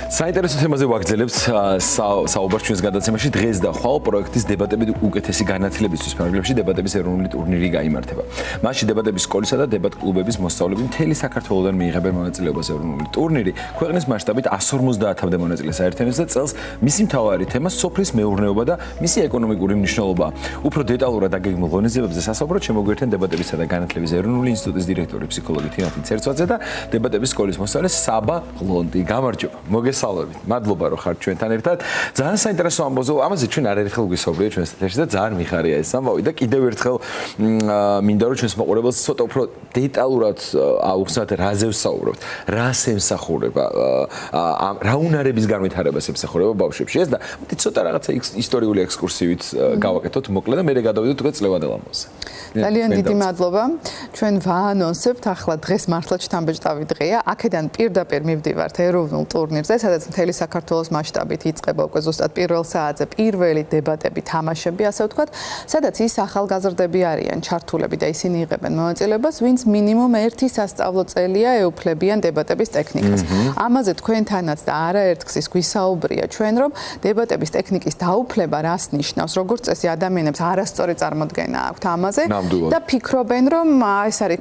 საინტერესო თემაზე ვაგრძელებთ საუბარს ჩვენს გადაცემაში დღეს და ხვალ პროექტის დებატები უკეთესი განათლებისთვის ფარგლებში დებატების ეროვნული ტურნირი გაიმართება. მასში დებატების სკოლისა და დებატ კლუბების მოსწავლეები მთელი საქართველოდან მიიღებენ მონაწილეობას ეროვნული ტურნირი. ქვეყნის მასშტაბით 150-მდე მონაწილეს აერთიანებს და წელს მისი მთავარი თემა სოფლის მეურნეობა და მისი ეკონომიკური მნიშვნელობა. უფრო დეტალურად აგეგმილ ღონისძიებებზე სასაუბროდ შემოგვიერთენ დებატებისა და განათლების ეროვნული ინსტიტუტის დირექტორი ფსიქოლოგი თინათინ ცერცვაძე და დებატების სკოლის მოსწავლე საბა ღლონტი. გამარჯობა. მოგესალმებით. მადლობა რომ ხართ ჩვენთან ერთად. ძალიან საინტერესო ამაზე ჩვენ არაერთხელ გვისაუბრეთ ჩვენს ეთერში და ძალიან მიხარია ეს ამბავი და კიდევ ერთხელ მინდა რომ ჩვენს მოყურებელს ცოტა უფრო დეტალურად აუხსნათ რაზე ვსაუბრობთ, რას ემსახურება, რა უნარების განვითარებას ემსახურება ბავშვებში ეს და ცოტა რაღაცა ისტორიული ექსკურსივით გავაკეთოთ მოკლედ და მერე გადავიდოთ უკვე წლევანდელ ამბავზე. ძალიან დიდი მადლობა. ჩვენ ვაანონსებთ ახლა დღეს მართლა შთამბეჭდავი დღეა. აქედან პირდაპირ მივდივართ ეროვნულ ტურნირზე, სადაც მთელი საქართველოს მასშტაბით იწყება უკვე ზუსტად პირველ საათზე პირველი დებატები, თამაშები, ასე ვთქვათ, სადაც ის ახალგაზრდები არიან ჩართულები და ისინი იღებენ მონაწილეობას, ვინც მინიმუმ 1 სასწავლო წელია ეუფლებიან დებატების ტექნიკას. ამაზე თქვენთანაც და არაერთგზის გვისაუბრია ჩვენ, რომ დებატების ტექნიკის დაუფლება რას ნიშნავს, როგორც წესი ადამიანებს არასწორი წარმოდგენა აქვთ ამაზე და ფიქრობენ, რომ ეს არის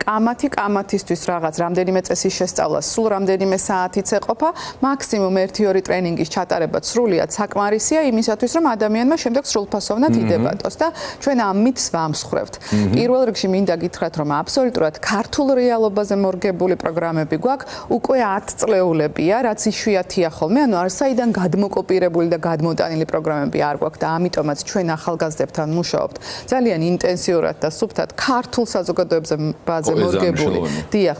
კამათისთვის რაღაც რამდენიმე წესის შესწავლა, სულ რამდენიმე საათიც ეყოფა, მაქსიმუმ 1-2 ტრენინგის ჩატარება სრულიად საკმარისია იმისათვის, რომ ადამიანმა შემდეგ სრულფასოვნად იდებატოს და ჩვენ ამ მითს ვამსხვრევთ. პირველ რიგში მინდა გითხრათ, რომ აბსოლუტურად ქართულ რეალობაზე მორგებული პროგრამები გვაქვს, უკვე 10 წლეულებია, რაც იშვიათია ხოლმე, ანუ არსაიდან გადმოკოპირებული და გადმოტანილი პროგრამები არ გვაქვს და ამიტომაც ჩვენ ახალგაზრდებთან მუშაობთ ძალიან ინტენსიურად და სუფთად ქართულ საზოგადოებაზე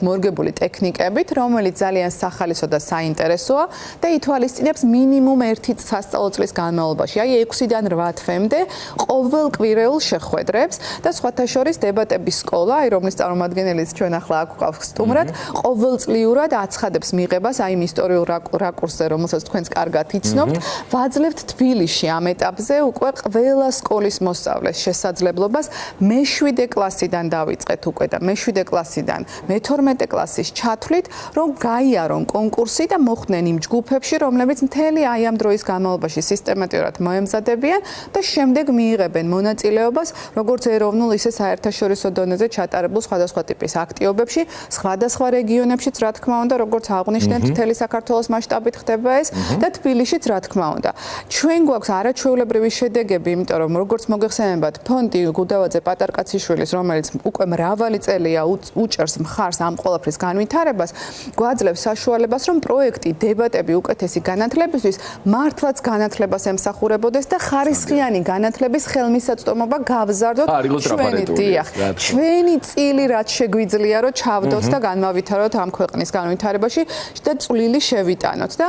მორგებული ტექნიკებით, რომელიც ძალიან სახალისო და საინტერესოა და ითვალისწინებს მინიმუმ 1 სასწავლო წლის განმავლობაში, აი 6-დან 8 თვემდე ყოველ კვირეულ შეხვედრებს და სხვათა შორის დებატების სკოლა, რომლის წარმომადგენელიც ჩვენ ახლა აქ გვყავს სტუმრად, ყოველწლიურად აცხადებს მიღებას აი იმ ისტორიულ რაკურსზე, რომელსაც თქვენც კარგად იცნობთ, ვაძლევთ თბილისში ამ ეტაპზე უკვე ყველა სკოლის მოსწავლეს შესაძლებლობას მე-7 კლასიდან დავიწყეთ უკვე და მე-7 კლასიდან მე-12 კლასის ჩათვლით, რომ გაიარონ კონკურსი და მოხვდნენ იმ ჯგუფებში, რომლებიც მთელი აი ამ დროის განმავლობაში სისტემატურად მოემზადებიან და შემდეგ მიიღებენ მონაწილეობას როგორც ეროვნულ, ისე საერთაშორისო დონეზე ჩატარებულ სხვადასხვა ტიპის აქტივობებში, სხვადასხვა რეგიონებშიც, რა თქმა უნდა, როგორც აღნიშნეთ, მთელი საქართველოს მასშტაბით ხდება ეს და თბილისშიც, რა თქმა უნდა. ჩვენ გვაქვს არაჩვეულებრივი შედეგები, იმიტომ რომ როგორც მოგეხსენებათ, ფონდი გუდავაძე პატარკაციშვილის, რომელიც უკვე მრავალი წელია უჭერს მხარს ამ ყველაფრის განვითარებას, გვაძლევს საშუალებას, რომ პროექტი დებატები უკეთესი განათლებისთვის მართლაც განათლებას ემსახურებოდეს და ხარისხიანი განათლების ხელმისაწვდომობა გავზარდოთ ჩვენი წილი რაც შეგვიძლია რომ ჩავდოთ და განმავითაროთ ამ ქვეყნის განვითარებაში და წვლილი შევიტანოთ და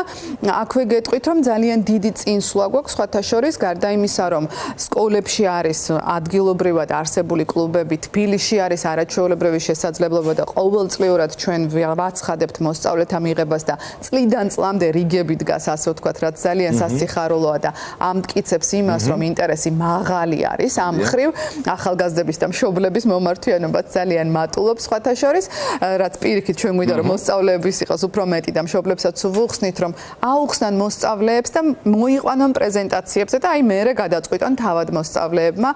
აქვე გეტყვით რომ ძალიან დიდი წინსვლა გვაქვს სხვათა შორის გარდა იმისა რომ სკოლებში არის ადგილობრივად არსებული კლუბები თბილისში არის არაჩვეულებრივი შესაძლებლობა და ყოველწლიურად ჩვენ ვაცხადებთ მოსწავლეთა მიღებას და წლიდან წლამდე რიგები დგას ასე ვთქვათ რაც ძალიან სასიხარულოა და ამტკიცებს იმას რომ ინტერესი მაღალი არის ამ მხრივ ახალგაზრდების და მშობლების მომართვიანობაც ძალიან მატულობს სხვათა შორის რაც პირიქით ჩვენ გვინდა რომ მოსწავლეების იყოს უფრო მეტი და მშობლებსაც ვუხსნით რომ აუხსნან მოსწავლეებს და მოიყვანონ პრეზენტაციებზე და აი მერე გადაწყვიტონ თავად მოსწავლეებმა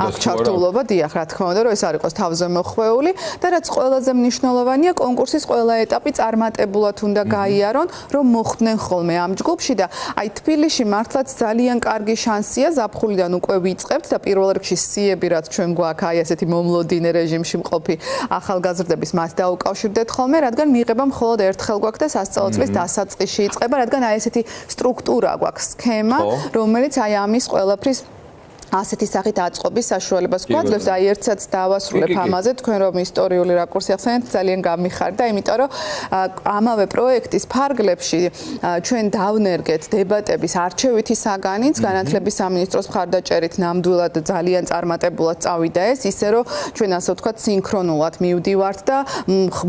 აქ ჩართულობა დიახ რა თქმა უნდა რომ ეს არ იყოს თავზე მოხვეული და რაც ყველაზე მნიშვნელოვანია კონკურსის ყველა ეტაპი წარმატებულად უნდა გაიარონ რომ მოხვდნენ ხოლმე ამ ჯგუფში და აი თბილისში მართლაც ძალიან კარგი შანსია ზაფხულიდან უკვე ვიწყებთ და პირველ რიგში სიები რაც ჩვენ გვაქვს აი ესეთი მომლოდინე რეჟიმში მყოფი ახალგაზრდების მათ დაუკავშირდეთ ხოლმე რადგან მიიღება მხოლოდ ერთხელ გვაქვს და სასწავლო წლის დასაწყისში იწყება რადგან აი ესეთი სტრუქტურა გვაქვს სქემა რომელიც აი ამის ყველაფრის ასეთი სახით აწყობის საშუალებას გვაძლევს და აი ერთსაც დავასრულებ ამაზე თქვენ რომ ისტორიული რაკურსი ახსენეთ ძალიან გამიხარდა იმიტომ რომ ამავე პროექტის ფარგლებში ჩვენ დავნერგეთ დებატების არჩევითი საგანიც განათლების სამინისტროს მხარდაჭერით ნამდვილად ძალიან წარმატებულად წავიდა ეს ისე რომ ჩვენ ასე ვთქვათ სინქრონულად მივდივართ და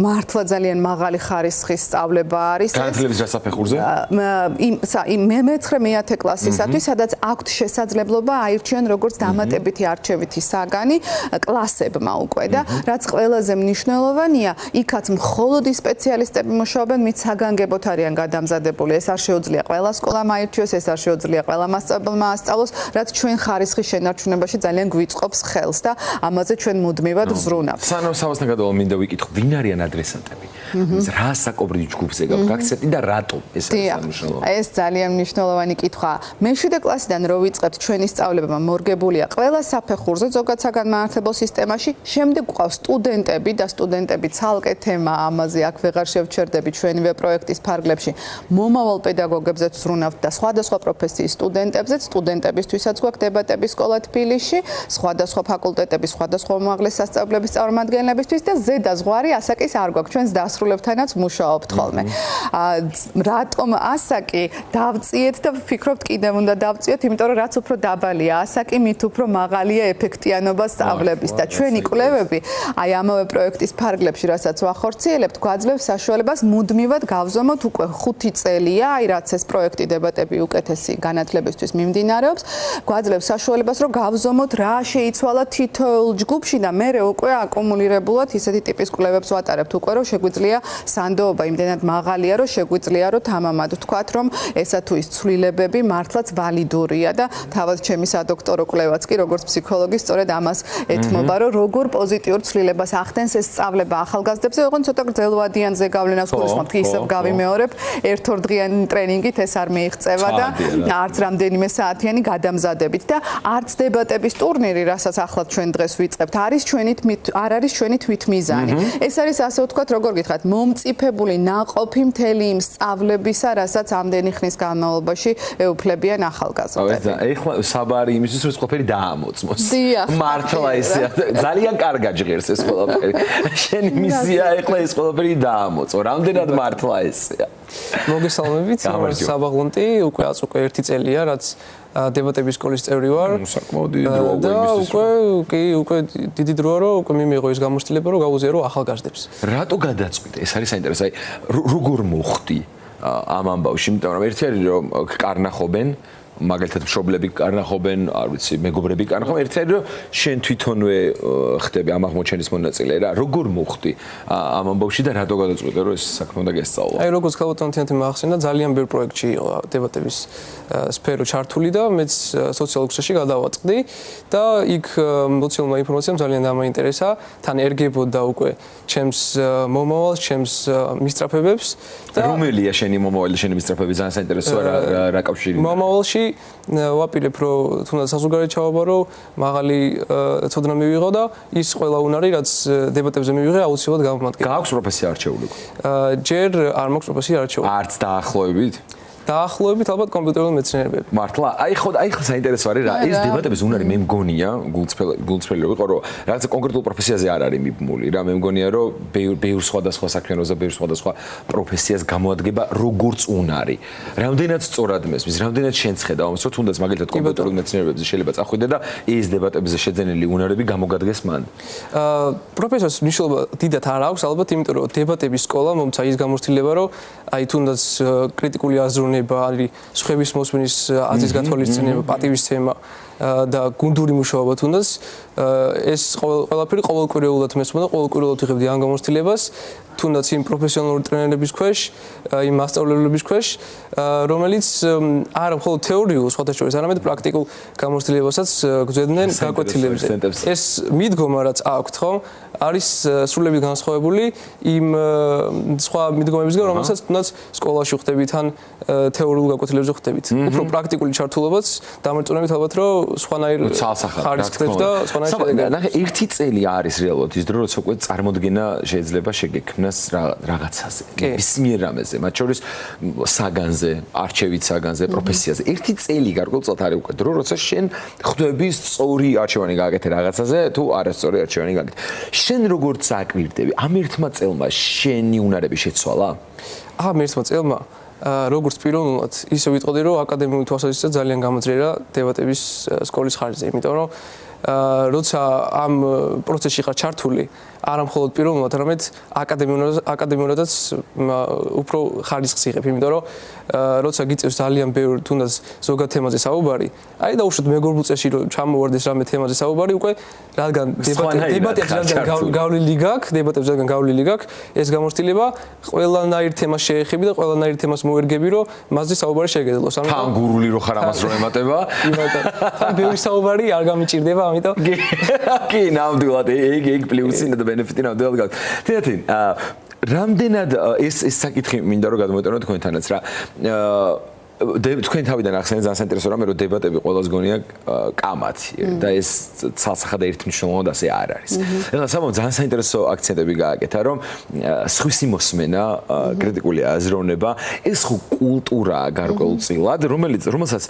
მართლა ძალიან მაღალი ხარისხის სწავლება არის განათლების დასაფეხურზე მე-9 მე-10 კლასისათვის სადაც აქვთ შესაძლებლობა აირჩიონ როგორც დამატებითი არჩევითი საგანი კლასებმა უკვე და რაც ყველაზე მნიშვნელოვანია, იქაც მხოლოდ ის სპეციალისტები მუშაობენ, ვინც საგანგებოდ არიან გადამზადებული. ეს არ შეუძლია ყველა სკოლამ აირჩიოს, ეს არ შეუძლია ყველა მასწავლებელმა ასწავლოს, რაც ჩვენ ხარისხის შენარჩუნებაში ძალიან გვიწყობს ხელს და ამაზე ჩვენ მუდმივად ვზრუნავთ. სანამ სამასთან გადავალ მინდა ვიკითხო, ვინ არიან ადრესატები? რა საკობრიდი ჯგუფზე გაქვთ აქცენტი და რატომ ეს არის მნიშვნელოვანი? ეს ძალიან მნიშვნელოვანი კითხვაა. მე-7 კლასიდან რო ვიწყებთ ჩვენი სწავლება მორგებულია ყველა საფეხურზე ზოგად საგანმანათლებლო სისტემაში, შემდეგ გვყავს სტუდენტები და სტუდენტები ცალკე თემა ამაზე აქ ვეღარ შევჩერდები ჩვენივე პროექტის ფარგლებში. მომავალ პედაგოგებზეც ვზრუნავთ და სხვადასხვა პროფესიის სტუდენტებზეც, სტუდენტებისთვისაც გვაქვს დებატების სკოლა თბილისში, სხვადასხვა ფაკულტეტების, სხვადასხვა უმაღლეს სასწავლებლების წარმომადგენლებისთვის და ზედა ზღვარი ასაკის არ გვაქვს. ჩვენს დასრულებთანაც მუშაობთ ხოლმე. რატომ ასაკი დავწიეთ და ვფიქრობთ კიდევ უნდა დავწიოთ, იმიტომ რომ რაც უფრო დაბალია ასაკი, მით უფრო მაღალია ეფექტიანობა სწავლების და ჩვენი კვლევები აი ამავე პროექტის ფარგლებში, რასაც ვახორციელებთ, გვაძლევს საშუალებას მუდმივად გავზომოთ უკვე 5 წელია, აი რაც ეს პროექტი დებატები უკეთესი განათლებისთვის მიმდინარეობს, გვაძლევს საშუალებას რომ გავზომოთ რა შეიცვალა თითოეულ ჯგუფში და მერე უკვე აკუმულირებულად ისეთი ტიპის კვლევებს ვატარებთ უკვე რომ შეგვიძლია სანდოობა იმდენად მაღალია რომ შეგვიძლია რომ თამამად ვთქვათ რომ ესა თუ ის ცვლილებები მართლაც ვალიდურია და თავად ჩემი სადოქტორო კვლევაც კი როგორც ფსიქოლოგი სწორედ ამას ეთმობა რომ როგორ პოზიტიურ ცვლილებას ახდენს ეს სწავლება ახალგაზრდებზე, ოღონდ ცოტა გრძელვადიანზე გავლენას გულისხმობთ, ისევ გავიმეორებ, ერთ-ორდღიანი ტრენინგით ეს არ მიიღწევა და არც რამდენიმე საათიანი გადამზადებით და არც დებატების ტურნირი, რასაც ახლად ჩვენ დღეს ვიწყებთ, არ არის ჩვენი თვითმიზანი. ეს არის ასე ვთქვათ, როგორ გითხრათ, მომწიფებული ნაყოფი მთელი იმ სწავლებისა, რასაც ამდენი ხნის განმავლობაში ეუფლებიან ახალგაზრდები. ეხლა საბარი იმისთვის რომ ყველაფერი დაამოწმოს. მართლა ისე ძალიან კარგად ჟღერს ეს ყველაფერი. შენი მისია ეხლა ეს ყველაფერი დაამოწმო. რამდენად მართლა ესეა? მოგესალმებით, საბაღლონტი, უკვე 1 წელია, რაც დებატების სკოლის წევრი ვარ. საკმაოდ დიდი დროა იმისთვის. უკვე დიდი დროა რომ უკვე მიმიღო ის გამოცდილება რომ გავუზიარო ახალგაზრდებს. რატო გადაწყვიტე? ეს არის საინტერესო. აი როგორ მოხდი ამ ამბავში? იმიტომ რომ ერთი არის რომ კარნახობენ მაგალითად მშობლები კარნახობენ, არ ვიცი, მეგობრები კარნახობენ, ერთი არის რომ შენ თვითონვე ხდები ამ აღმოჩენის მონაწილე რა. როგორ მოხდი ამ ამბავში და რატო გადაწყვიტე რომ ეს საქმე უნდა გესწავლა? აი როგორც ქალბატონთიანთი მახსენდა, ძალიან ბევრ პროექტში იყო დებატების სფერო ჩართული და მეც სოციალურ ქსელში გადავაწყდი და იქ მოცილმა ინფორმაციამ ძალიან დამაინტერესა, თან ერგებოდა უკვე ჩემს მომავალს, ჩემს მისწრაფებებს და რომელია შენი მომავალი, შენი მისწრაფები? ძალიან საინტერესოა რა კავშირი. მომავალში ვაპირებ რომ თუნდაც საზოგადოებრივ ჩავაბარო, მაღალი ცოდნა მივიღო და ის ყველა უნარი რაც დებატებზე მივიღე აუცილებლად გამომადგენ. გააქვს პროფესია არჩეული? ჯერ არ მაქვს პროფესია არჩეული. არც დაახლოებით? დაახლოებით ალბათ კომპიუტერული მეცნიერებები. მართლა? აი ხო საინტერესო არის რა. ეს დებატების უნარი მე მგონია, გულწრფელი რო ვიყო, რომ რაღაც კონკრეტულ პროფესიაზე არ არის მიბმული რა. მე მგონია რომ ბევრ სხვადასხვა საქმიანობას და ბევრ სხვადასხვა პროფესიას გამოადგება როგორც უნარი. რამდენად სწორად მესმის, რამდენად შენცხედა ამას, რომ თუნდაც მაგალითად კომპიუტერულ მეცნიერებებზე შეიძლება წახვიდე და ეს დებატებზე შეძენილი უნარები გამოგადგეს მან. პროფესიას მნიშვნელობა დიდად არ აქვს, ალბათ, იმიტომ რომ დებატების სკოლა მომცა ის გამოცდილება, რომ აი თუნდაც კრიტიკული აზროვნება არის სხვების მოსმენის აზრის გათვალისწინება, პატივისცემა და გუნდური მუშაობა თუნდაც ეს ყველაფერი ყოველკვირეულად მესმოდა, ყოველკვირეულად ვიღებდი ამ გამოცდილებას, თუნდაც იმ პროფესიონალური ტრენერების ქვეშ, იმ მასწავლებლების ქვეშ, რომელიც არა მხოლოდ თეორიულ სხვათა შორის, არამედ პრაქტიკულ გამოცდილებასაც გვძებდნენ გაკვეთილებზე. ეს მიდგომა რაც აქვთ, ხო, არის სრულებით განსხვავებული იმ სხვა მიდგომებისგან, რომელსაც თუნდაც სკოლაში ხვდებით ან თეორიულ გაკვეთილებზე ხვდებით. უფრო პრაქტიკული ჩართულობაც დამერწმუნებით ალბათ, რომ სხვანაირ ხარისხებს და სხვანაირ შედეგებს. ნახე, 1 წელი არის რეალურად ის დრო, როცა უკვე წარმოდგენა შეიძლება შეგექმნას რაღაცაზე, ნებისმიერ რამეზე, მათ შორის საგანზე, არჩევით საგანზე, პროფესიაზე. 1 წელი გარკვეულწილად არის უკვე დრო, როცა შენ ხვდები სწორი არჩევანი გააკეთე რაღაცაზე, თუ არასწორი არჩევანი გააკეთე. შენ როგორც აკვირდები, ამ ერთმა წელმა შენი უნარები შეცვალა? ამ ერთმა წელმა როგორც პიროვნულად, ისე ვიტყოდი, რომ აკადემიური თვალსაზრისით ძალიან გამოძრეა დებატების სკოლის ხარჯზე, იმიტომ რომ როცა ამ პროცესში ხარ ჩართული, არა მხოლოდ პიროვნულად, არამედ აკადემიურადაც უფრო ხარისხს იღებ, იმიტომ რომ როცა გიწევს ძალიან ბევრი თუნდაც ზოგად თემაზე საუბარი, აი დაუშვათ მეგობრულ წრეში რომ ჩამოვარდეს რამე თემაზე საუბარი, უკვე რადგან დებატებს რადგან გავლილი გაქვს, ეს გამოცდილება ყველანაირ თემას შეეხები და ყველანაირ თემას მოერგები, რომ მასზე საუბარი შეგეძლოს. თან გურული რო ხარ ამას რო ემატება? თან ბევრი საუბარი არ გამიჭირდება, ამიტომ კი, ნამდვილად ეგ პლუსი და ბენეფიტი ნამდვილად გაქვს. თეთრი რამდენად ეს საკითხი მინდა რომ გადმოვეტანო თქვენთანაც რა თქვენ თავიდან ახსენეთ ძალიან საინტერესო რამე რომ დებატები ყველას გონია კამათი და ეს ცალსახად ერთმნიშვნელოვნად ასე არ არის. ეხლა საბოლოოდ ძალიან საინტერესო აქცენტები გააკეთა რომ სხვისი მოსმენა, კრიტიკული აზროვნება, ეს ხო კულტურაა გარკვეულწილად, რომელსაც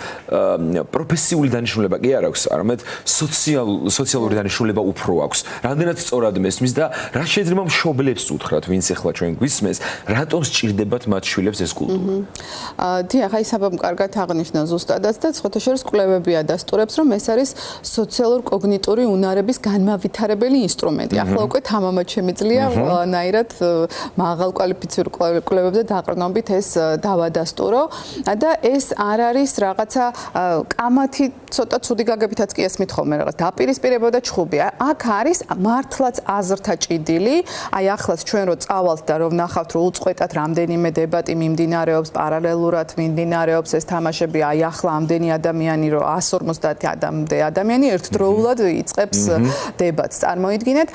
პროფესიული დანიშნულება კი არ აქვს, არამედ სოციალური დანიშნულება უფრო აქვს. რამდენად სწორად მესმის და რა შეიძლება მშობლებს უთხრათ, ვინც ეხლა ჩვენ გვისმენს, რატომ სჭირდებათ მათ შვილებს ეს კულტურა? დიახ, აი კარგად აღნიშნა ზუსტადაც და სხვათაშორის კვლევები ადასტურებს, რომ ეს არის სოციალურ-კოგნიტური უნარების განმავითარებელი ინსტრუმენტი. ახლა უკვე თამამად შემიძლია ყველანაირად მაღალ კვალიფიცირებულ კვლევებზე დაყრდნობით ეს დავადასტურო და ეს არ არის რაღაცა კამათი ცოტა ცუდი გაგებითაც კი ესმით ხოლმე რაღაც დაპირისპირება და ჩხუბი. აქ არის მართლაც აზრთა ჭიდილი. აი ახლაც ჩვენ რო წავალთ და რომ ნახავთ რომ უწყვეტად რამდენიმე დებატი მიმდინარეობს, პარალელურად მიმდინარეობს ეს თამაშები, აი ახლა ამდენი ადამიანი რომ 150 ადამიანი ერთდროულად იწყებს დებატს. წარმოიდგინეთ,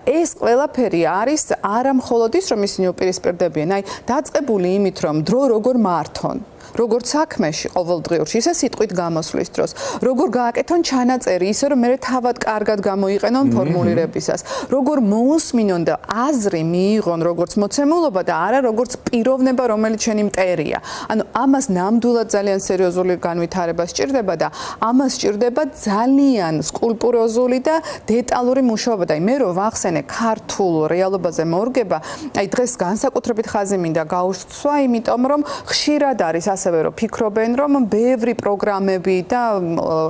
ეს ყველაფერი არის არა მხოლოდ ის, რომ ისინი უპირისპირდებიან, აი დაწყებული იმით, რომ დრო როგორ მართონ. როგორც საქმეში ყოველდღიურში, ისე სიტყვით გამოსვლის დროს, როგორ გააკეთონ ჩანაწერი, ისე რომ მე თავად კარგად გამოიყენონ ფორმულირებისას, როგორ მოусმინონ და აზრი მიიღონ როგორც მოცემულობა და არა როგორც პიროვნება, რომელიც შენი მტერია. ანუ ამას ნამდვილად ძალიან სერიოზული განვითარება სჭირდება და ამას სჭირდება ძალიან სკულპტუროზული და დეტალური მუშაობა. და მე რო ვახსენე ქართულ რეალობაზე მორგება, აი დღეს განსაკუთრებით ხაზი მინდა გაუსწვა, იმიტომ რომ ხშირად არის ასევე რომ ფიქრობენ რომ ბევრი პროგრამები და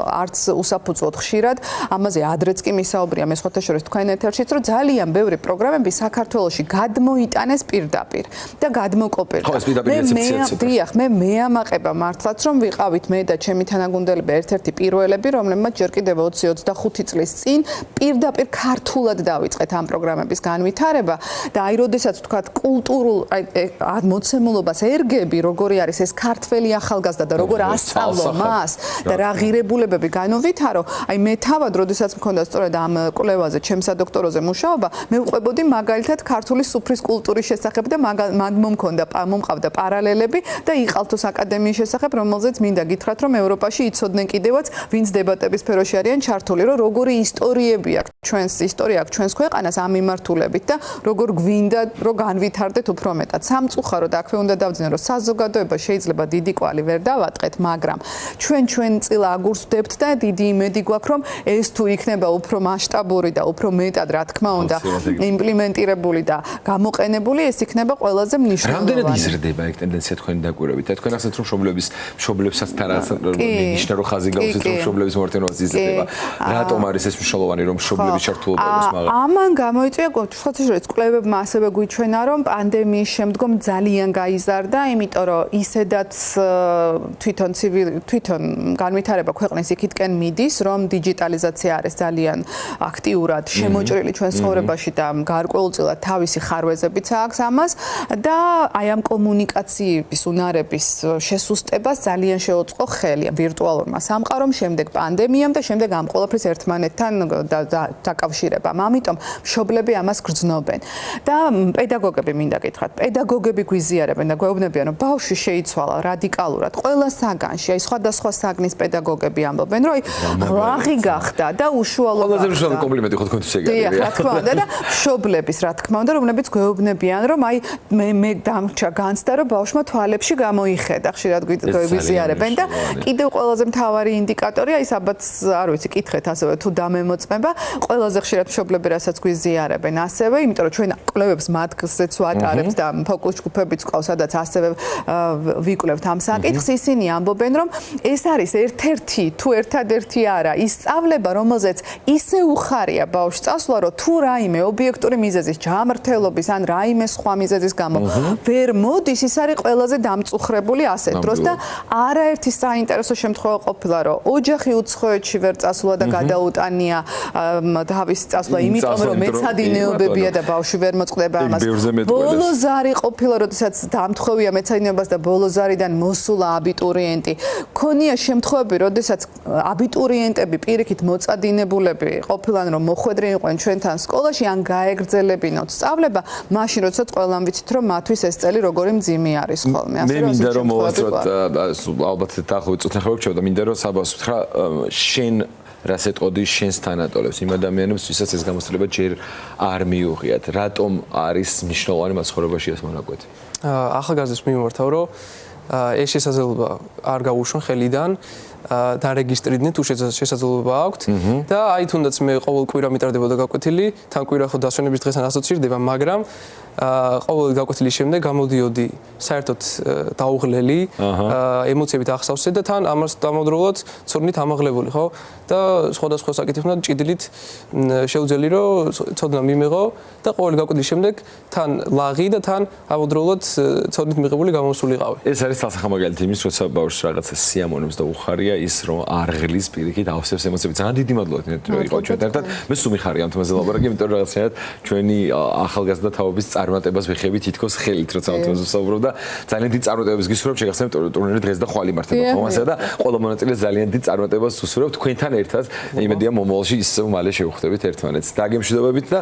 არც უსაფუძვლოდ ხშირად ამაზე ადრეც კი მისაუბრია მე სხვათა შორის თქვენ ეთერშიც რომ ძალიან ბევრი პროგრამები საქართველოში გადმოიტანეს პირდაპირ და გადმოკოპირდა. მე მეამაყება მართლაც რომ ვიყავით მე და ჩემი თანაგუნდელები ერთ-ერთი პირველები რომლებმაც ჯერ კიდევ 20-25 წლის წინ პირდაპირ ქართულად დავიწყეთ ამ პროგრამების განვითარება და აი როდესაც თქვათ კულტურულ მოცემულობას ერგები როგორი არის ეს ქართველი ახალგაზრდა და როგორ ასწავლო მას და რა ღირებულებები განუვითარო, აი მე თავად როდესაც მქონდა სწორედ ამ კვლევაზე, ჩემს სადოქტოროზე მუშაობა, მე ვყვებოდი მაგალითად ქართული სუფრის კულტურის შესახებ და მომყავდა პარალელები და იყალთოს აკადემიის შესახებ, რომელზეც მინდა გითხრათ, რომ ევროპაში იცოდნენ კიდევაც, ვინც დებატების სფეროში არიან ჩართული, რომ როგორი ისტორიები აქვს ჩვენს ისტორია აქვს ჩვენს ქვეყანას ამ მიმართულებით და როგორ გვინდა რომ განვითარდეთ უფრო მეტად. სამწუხაროდ აქვე უნდა დავძინო, რომ საზოგადოება შეიძლება დიდი კვალი ვერ დავატყეთ, მაგრამ ჩვენ წილა აგურსდებთ და დიდი იმედი გვაქვს, რომ ეს თუ იქნება უფრო მასშტაბური და უფრო მეტად, რა თქმა უნდა, იმპლემენტირებული და გამოყენებული, ეს იქნება ყველაზე მნიშვნელოვანი. რამდენად იზრდება ეგ ტენდენცია თქვენი დაკვირვებით? თქვენ ახსენეთ, რომ მშობლებსაც თან მინიშნა რომ ხაზი გავუსვით, რომ მშობლების მორთენობას იზრდება. რატომ არის ეს მნიშვნელოვანი, რომ მშობლების ჩართულობა იყოს მაღალი? ამან გამოიწვია სხვათაშორის კვლევებმა ასევე გვიჩვენა, რომ პანდემიის შემდგომ ძალიან გაიზარდა, იმიტომ რომ ისედაც თვითონ განვითარება ქვეყნის იქითკენ მიდის, რომ დიჯიტალიზაცია არის ძალიან აქტიურად შემოჭრილი ჩვენ ცხოვრებაში და გარკვეულწილად თავისი ხარვეზებიც აქვს ამას და აი ამ კომუნიკაციების უნარების შესუსტებას ძალიან შეუწყო ხელი ვირტუალურმა სამყარომ, შემდეგ პანდემიამ და შემდეგ ამ ყველაფრის ერთმანეთთან დაკავშირებამ. ამიტომ მშობლები ამას გრძნობენ და პედაგოგები მინდა გითხრათ, პედაგოგები გვიზიარებენ და გვეუბნებიან, რომ ბავშვი შეიცვალა რადიკალურად ყველა საგანში, აი სხვადასხვა საგნის პედაგოგები ამბობენ, რომ აი რაღი გახდა და უშუალო ყველაზე მნიშვნელოვანი კომპლიმენტი ხო თქვენთვის ეგ არის. დიახ, რა თქმა უნდა და მშობლების, რა თქმა უნდა, რომლებიც გვეუბნებიან, რომ აი მე დამრჩა განცდა, რომ ბავშვმა თვალებში გამოიხედა. ხშირად გვიზიარებენ და კიდევ ყველაზე მთავარი ინდიკატორია ის ალბათ არ ვიცი კითხეთ ასევე თუ დამემოწმება ყველაზე ხშირად მშობლები რასაც გვიზიარებენ ასევე იმიტომ რომ ჩვენ კვლევებს მათგზეც ვატარებთ და ფოკუს ჯგუფებიც ყავს სადაც ასევე ვიკვლევთ ამ საკითხს ისინი ამბობენ რომ ეს არის ერთ-ერთი თუ ერთადერთი არა ის სწავლება რომელზეც ისე უხარია ბავშვს წასვლა რომ თუ რაიმე ობიექტური მიზეზის ჯანმრთელობის ან რაიმე სხვა მიზეზის გამო ვერ მოდის ის არის ყველაზე დამწუხრებული ასეთ დროს და არაერთი საინტერესო შემთხვევა ყოფილა რომ ოჯახი უცხოეთში ვერ წასულა და გადაუტანია თავისი წასვლა იმიტომ რომ მეცადინეობებია და ბავშვი ვერ მოწყდება ამას ბოლო ზარი ყოფილა როდესაც დამთხოვია მეცადინეობას და ბოლო ზარიდან მოსულა აბიტურიენტი ქონია შემთხვევები როდესაც აბიტურიენტები პირიქით მოწადინებულები ყოფილან რომ მოხვედრიყვნენ ჩვენთან სკოლაში ან გაეგრძელებინოთ სწავლება მაშინ როდესაც ყველამ ვიცით რომ მათთვის ეს წელი როგორი მძიმე არის ხოლმე მე მინდა რომ მოვასწროთ ალბათ დაახლოებით წუთნახევარი გრჩება და მინდა რომ საბას ვთხრა შენ რას ეტყოდი შენს თანატოლებს იმ ადამიანებს ვისაც ეს გამოცდილება ჯერ არ მიუღიათ რატომ არის მნიშვნელოვანი მათ ცხოვრებაში ეს მონაკვეთი ახალგაზრდებს მიმართავ რომ ეს შესაძლებლობა არ გაუშვან ხელიდან დარეგისტრირდნენ თუ შესაძლებლობა აქვთ და აი თუნდაც მე ყოველ კვირა მიტარდებოდა გაკვეთილი თან კვირა ხო დასვენების დღესთან ასოცირდება მაგრამ ყოველ გაკვეთილის შემდეგ გამოდიოდი საერთოდ დაუღლელი ემოციებით ახსავსე და თან ამას დამოუკიდებლად ცოდნით ამაღლებული ხო და სხვადასხვა საკითხებთან ჭიდილით შეუძლია რომ ცოდნა მიმეღო და ყოველი გაკვეთილის შემდეგ თან ლაღი და თან ამავდროულად ცოდნით მიღებული გამოსულიყავი ეს არის თალსახმაგალითი იმის როცა ბავშვს რაღაცა სიამოვნებს და უხარია ის რომ არღლის პირიქით ავსებს ემოციებს ძალიან დიდი მადლობა რომ იყო ჩვენთან ერთად მე სულ მიხარია ამ თემაზე ლაპარაკი იმიტომ რომ რაღაცნაირად ჩვენი ახალგაზრდა თაობის წარმატებას ვიხები თითქოს ხელით როცა ამ თემაზე ვსაუბრობ და ძალიან დიდი წარმატებების გისურვებ შეგახსენებთ ტურნირი დღეს და ხვალ იმართება ხომასა და ყველა მონაწილე ძალიან დიდი წარმატებას უსურვებ თქვენთან ერთად იმედია მომავალში ისევ მალე შევხვდებით ერთმანეთს დაგემშვიდობებით და